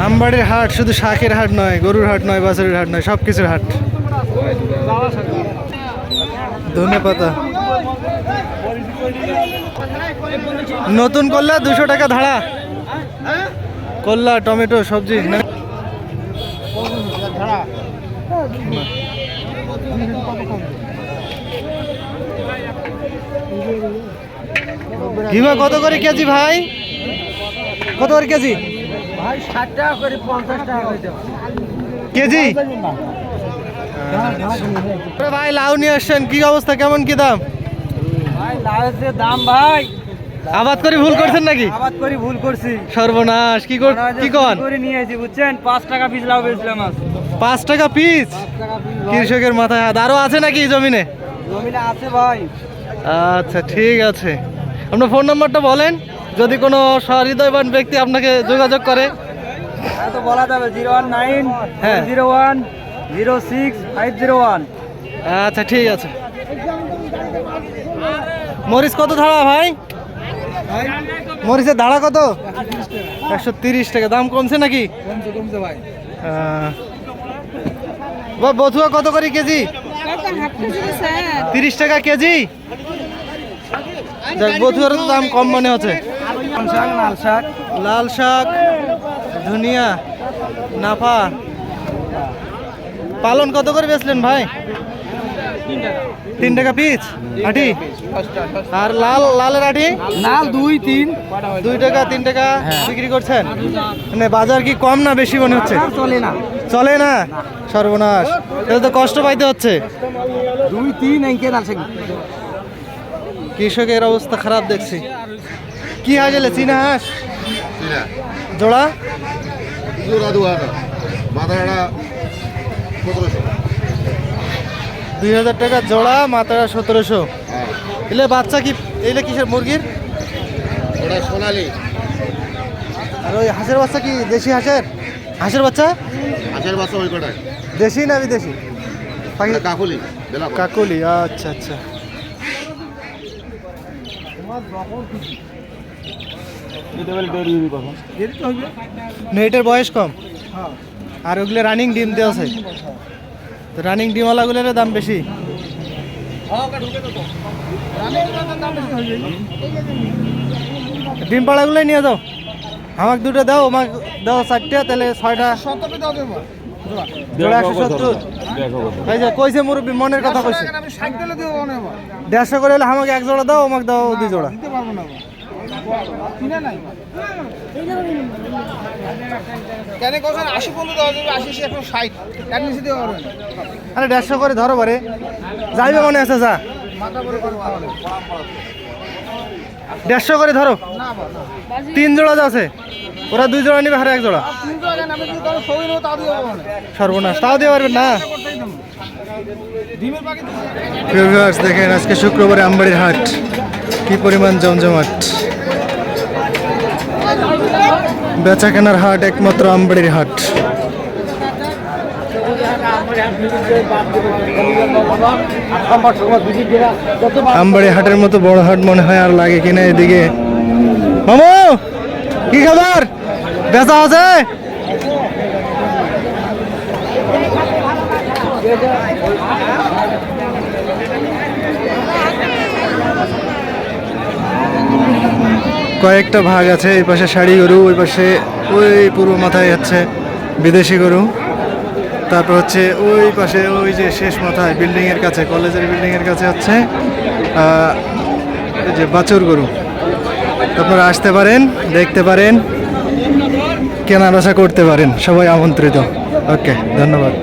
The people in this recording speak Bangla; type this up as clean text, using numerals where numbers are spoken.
আমবাড়ির হাট শুধু শাকের হাট নয়, গরুর হাট নয়, বাছুরের হাট নয়, সব কিছুর হাট। ধনেপাতা নতুন করলা 200 টাকা ধাড়া। করলা, টমেটো, সবজি ঘিমা কত করে কেজি ভাই? কত করে কেজি ভাই? 60 টাকা করে, 50 টাকা করে কেজি। ভাই লাউ নিয়ে আসছেন, কি অবস্থা, কেমন কি দাম? ভাই লাউয়ের দাম ভাই, আবাদ করে ভুল করছেন নাকি? আবাদ করে ভুল করছি, সর্বনাশ। কি কোন করে নিয়েছি বুঝছেন? 5 টাকা পিস লাউ বেচলাম আজ। 5 টাকা পিস? কৃষকের মাথায় হাত। আরো আছে নাকি জমিনে? জমিনে আছে ভাই। আচ্ছা ঠিক আছে, আপনার ফোন নাম্বারটা বলেন, যদি কোনো সহৃদয়বান ব্যক্তি আপনাকে যোগাযোগ করে। তো বলা যাবে 019 01 06 501। আচ্ছা ঠিক আছে। মরিচ কত ধাড়া ভাই? মরিচের ধাড়া কত? 130 টাকা। দাম কমছে নাকি? কমছে ভাই। বথুয়া কত করে কেজি? 30 টাকা কেজি। বথুয়ার তো দাম কম মনে হচ্ছে। লাল শাক, লাল শাক, ধনিয়া, নাফা। পালন কত করে বেচলেন ভাই? 3 টাকা পিস আটি। আর লালের আটি? লাল 2 3 2 টাকা 3 টাকা বিক্রি করছেন। মানে বাজার কি কম না বেশি মনে হচ্ছে? চলে না, চলে না। সর্বনাশ, এটা তো কষ্ট পাইতে হচ্ছে। 2 3 এঁকে লাল শাক। কৃষকের অবস্থা খারাপ দেখছি। কি হাঁস এলে? চীনা হাঁস জোড়া? জোড়া 2000, মাথাটা 1700। 2000 টাকা জোড়া, মাথাটা 1700। এলে বাচ্চা কি? এলে কিসের মুরগির? ওটা সোনালি। আর ওই হাঁসের বাচ্চা কি দেশি হাঁসের? হাঁসের বাচ্চা হাঁসের বাচ্চা ওই কটায়। দেশি না বিদেশি? কাকুলি। কাকুলি। আচ্ছা আচ্ছা। নেটের বয়স কম, আর ওগুলো রানিং ডিম দেওয়া আছে। তো রানিং ডিমওয়ালাগুলোর দাম বেশি। ডিম পাড়াগুলোই নিয়ে যাও। আমাকে 2টা দাও, আমাকে দাও 4টা, তাহলে 6টা। জোড়া 170। এই যে কইছে মুরব্বী, মনের কথা কইছে। 150 করে হলে আমাকে 1 জোড়া দাও, আমাকে দাও 2 জোড়া। আরে 150 করে ধরো বারে, যাইবে মনে আছে। যা 150 করে ধরো। 3 জোড়া আছে, ওরা 2 জোড়া নিবে, হারে 1 জোড়া। সর্বনাশ, তাও দিয়ে পারবেন না। দেখেন আজকে শুক্রবারে আমবাড়ির হাট কি পরিমাণ জমজমাট। বেচা কেনার হাট একমাত্র আমবাড়ির হাট। আমবাড়ি হাটের মতো বড় হাট মনে হয় আর লাগে কিনা এদিকে। মামু কি খবর? বেচা আছে? কয়েকটা ভাগ আছে, এই পাশে শাড়ি গরু, ওই পাশে ওই পূর্ব মাথায় হচ্ছে বিদেশি গরু, তারপর হচ্ছে ওই পাশে ওই যে শেষ মাথায় বিল্ডিংয়ের কাছে, কলেজের বিল্ডিংয়ের কাছে হচ্ছে এই যে বাছুর গরু। আপনারা আসতে পারেন, দেখতে পারেন, কেনা বেচা করতে পারেন, সবাই আমন্ত্রিত। ওকে, ধন্যবাদ।